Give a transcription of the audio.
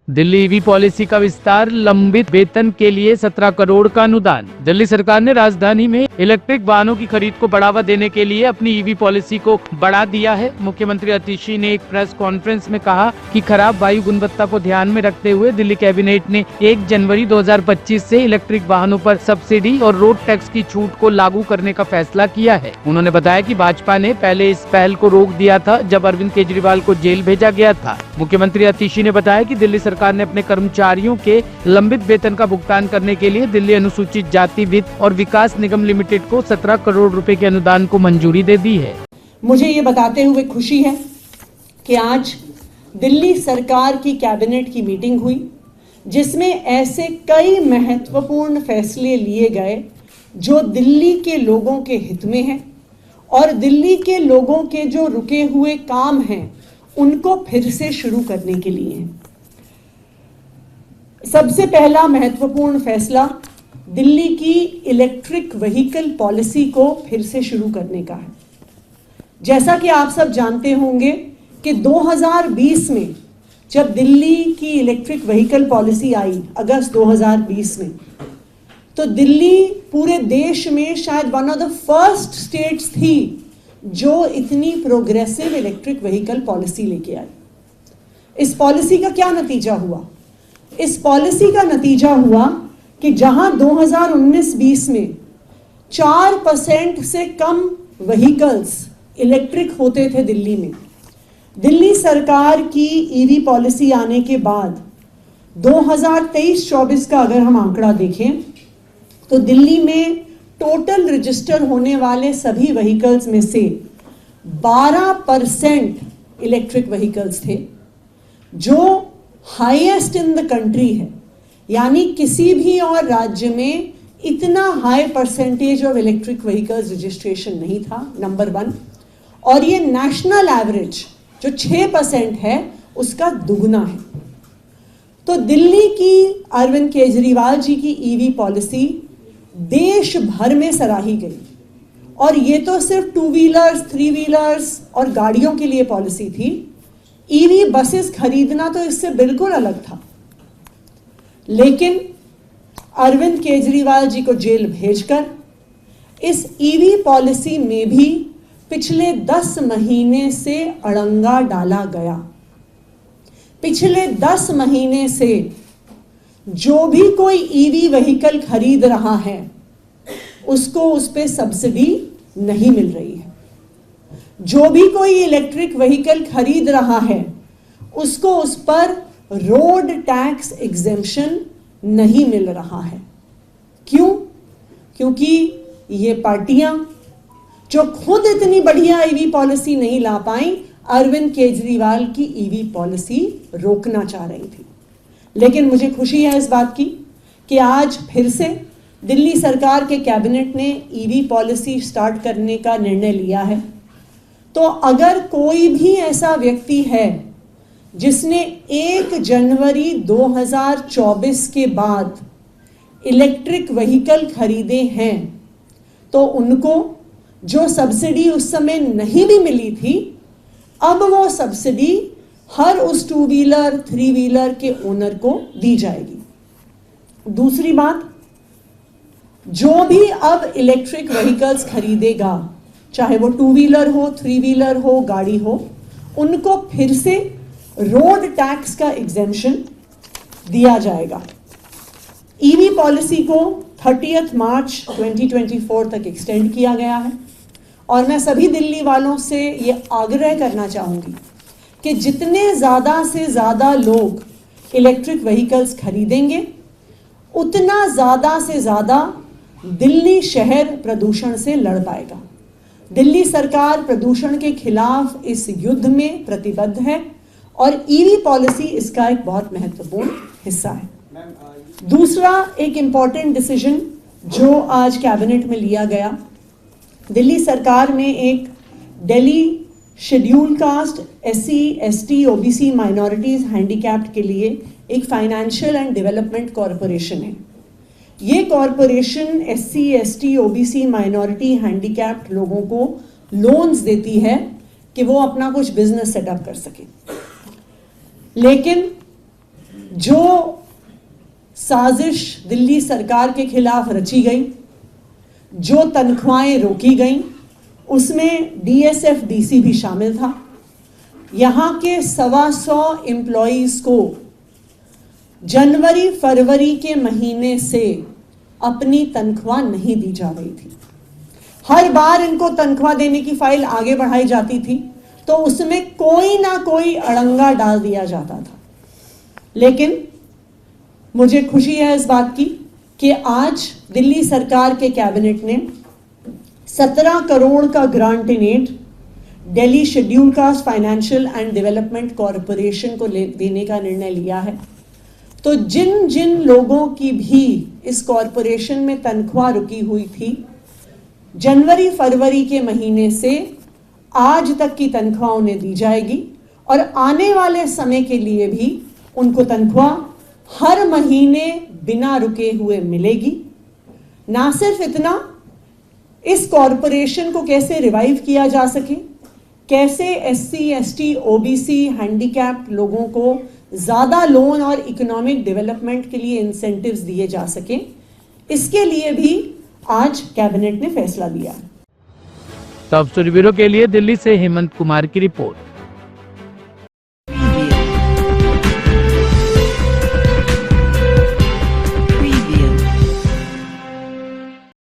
Delhi EV policy का विस्तार, लंबित वेतन के लिए 17 करोड़ का अनुदान। दिल्ली सरकार ने राजधानी में इलेक्ट्रिक वाहनों की खरीद को बढ़ावा देने के लिए अपनी ईवी पॉलिसी को बढ़ा दिया है। मुख्यमंत्री आतिशी ने एक प्रेस कॉन्फ्रेंस में कहा कि खराब वायु गुणवत्ता को ध्यान में रखते हुए दिल्ली कैबिनेट ने 1 जनवरी 2025 से इलेक्ट्रिक वाहनों पर सब्सिडी और रोड टैक्स की छूट को लागू करने का फैसला किया है। उन्होंने बताया कि भाजपा ने पहले इस पहल को रोक दिया था जब अरविंद केजरीवाल को जेल भेजा गया था। मुख्यमंत्री आतिशी ने बताया कि दिल्ली सरकार ने अपने कर्मचारियों के लंबित वेतन का भुगतान करने के लिए दिल्ली अनुसूचित जाति वित्त और विकास निगम लिमिटेड को 17 करोड़ रुपए के अनुदान को मंजूरी दे दी है। मुझे ये बताते हुए खुशी है कि आज दिल्ली सरकार की कैबिनेट की मीटिंग हुई जिसमें ऐसे कई महत्वपूर्ण फैसले लिए गए जो दिल्ली के लोगों के हित में हैं और दिल्ली के लोगों के जो रुके हुए काम हैं उनको फिर से शुरू करने के लिए हैं। सबसे पहला महत्वपूर्ण फैसला दिल्ली की इलेक्ट्रिक व्हीकल पॉलिसी को फिर से शुरू करने का है। जैसा कि आप सब जानते होंगे कि 2020 में जब दिल्ली की इलेक्ट्रिक व्हीकल पॉलिसी आई अगस्त 2020 में, तो दिल्ली पूरे देश में शायद one of the first states थी जो इतनी प्रोग्रेसिव इलेक्ट्रिक व्हीकल पॉलिसी लेके आई। इस पॉलिसी का क्या नतीजा हुआ? इस पॉलिसी का नतीजा हुआ कि जहां 2019-20 में 4% से कम व्हीकल्स इलेक्ट्रिक होते थे दिल्ली में, दिल्ली सरकार की ईवी पॉलिसी आने के बाद 2023-24 का अगर हम आंकड़ा देखें तो दिल्ली में टोटल रजिस्टर होने वाले सभी व्हीकल्स में से 12% इलेक्ट्रिक व्हीकल्स थे, जो हाईएस्ट इन द कंट्री है। यानी किसी भी और राज्य में इतना high percentage of electric vehicles registration नहीं था, नंबर 1। और ये नेशनल एवरेज जो 6% है उसका दुगना है। तो दिल्ली की अरविंद केजरीवाल जी की ईवी पॉलिसी देश भर में सराही गई और ये तो सिर्फ 2 व्हीलर्स 3 व्हीलर्स और गाड़ियों के लिए पॉलिसी थी। ईवी बसेस खरीदना तो इससे बिल्कुल अलग था। लेकिन अरविंद केजरीवाल जी को जेल भेजकर इस ईवी पॉलिसी में भी पिछले 10 महीने से अड़ंगा डाला गया। पिछले 10 महीने से जो भी कोई ईवी व्हीकल खरीद रहा है उसको उस पे सब्सिडी नहीं मिल रही है। जो भी कोई इलेक्ट्रिक व्हीकल खरीद रहा है उसको उस पर रोड टैक्स एग्जेम्पशन नहीं मिल रहा है। क्यों? क्योंकि ये पार्टियां जो खुद इतनी बढ़िया ईवी पॉलिसी नहीं ला पाई, अरविंद केजरीवाल की ईवी पॉलिसी रोकना चाह रही थी। लेकिन मुझे खुशी है इस बात की कि आज फिर से दिल्ली सरकार के कैबिनेट ने ईवी पॉलिसी स्टार्ट करने का निर्णय लिया है। तो अगर कोई भी ऐसा व्यक्ति है जिसने 1 जनवरी 2024 के बाद इलेक्ट्रिक व्हीकल खरीदे हैं तो उनको जो सब्सिडी उस समय नहीं भी मिली थी, अब वो सब्सिडी हर उस 2 व्हीलर 3 व्हीलर के ओनर को दी जाएगी। दूसरी बात, जो भी अब इलेक्ट्रिक व्हीकल्स खरीदेगा, चाहे वो 2 व्हीलर हो 3 व्हीलर हो गाड़ी हो, उनको फिर से रोड टैक्स का एग्जेम्पशन दिया जाएगा। ईवी पॉलिसी को 30 मार्च 2024 तक एक्सटेंड किया गया है और मैं सभी दिल्ली वालों से ये आग्रह करना चाहूंगी कि जितने ज़्यादा से ज़्यादा लोग इलेक्ट्रिक व्हीकल्स खरीदेंगे उतना ज़्यादा से ज़्यादा दिल्ली शहर प्रदूषण से लड़ पाएगा। दिल्ली सरकार प्रदूषण के खिलाफ इस युद्ध में प्रतिबद्ध है और ईवी पॉलिसी इसका एक बहुत महत्वपूर्ण हिस्सा है। दूसरा एक इम्पॉर्टेंट डिसीजन जो आज कैबिनेट में लिया गया, दिल्ली सरकार ने एक Delhi schedule cast SC ST OBC minorities handicapped के लिए एक फाइनेंशियल एंड डेवलपमेंट कॉरपोरेशन है। ये corporation SC ST OBC minority handicapped लोगों को लोन्स देती है कि वो अपना कुछ बिजनेस सेटअप कर सके। लेकिन जो साजिश दिल्ली सरकार के खिलाफ रची गई, जो तनख्वाहें रोकी गईं, उसमें DSF-DC भी शामिल था। यहाँ के 125 एम्प्लॉइज को जनवरी फरवरी के महीने से अपनी तनख्वाह नहीं दी जा रही थी। हर बार इनको तनख्वाह देने की फाइल आगे बढ़ाई जाती थी तो उसमें कोई ना कोई अड़ंगा डाल दिया जाता था। लेकिन मुझे खुशी है इस बात की कि आज दिल्ली सरकार के कैबिनेट ने 17 करोड़ का grant in aid Delhi schedule caste financial and development corporation को देने का निर्णय लिया है। तो जिन जिन लोगों की भी इस कॉरपोरेशन में तनख्वाह रुकी हुई थी, जनवरी फरवरी के महीने से आज तक की तनख्वाह उन्हें दी जाएगी और आने वाले समय के लिए भी उनको तनख्वाह हर महीने बिना रुके हुए मिलेगी। ना सिर्फ इतना, इस कॉरपोरेशन को कैसे रिवाइव किया जा सके, कैसे SC, ST, OBC, हैंडीकैप्ड लोगों को ज्यादा लोन और इकोनॉमिक डेवलपमेंट के लिए इंसेंटिव्स दिए जा सके, इसके लिए भी आज कैबिनेट ने फैसला लिया। टॉप स्टोरी ब्यूरो के लिए दिल्ली से हेमंत कुमार की रिपोर्ट।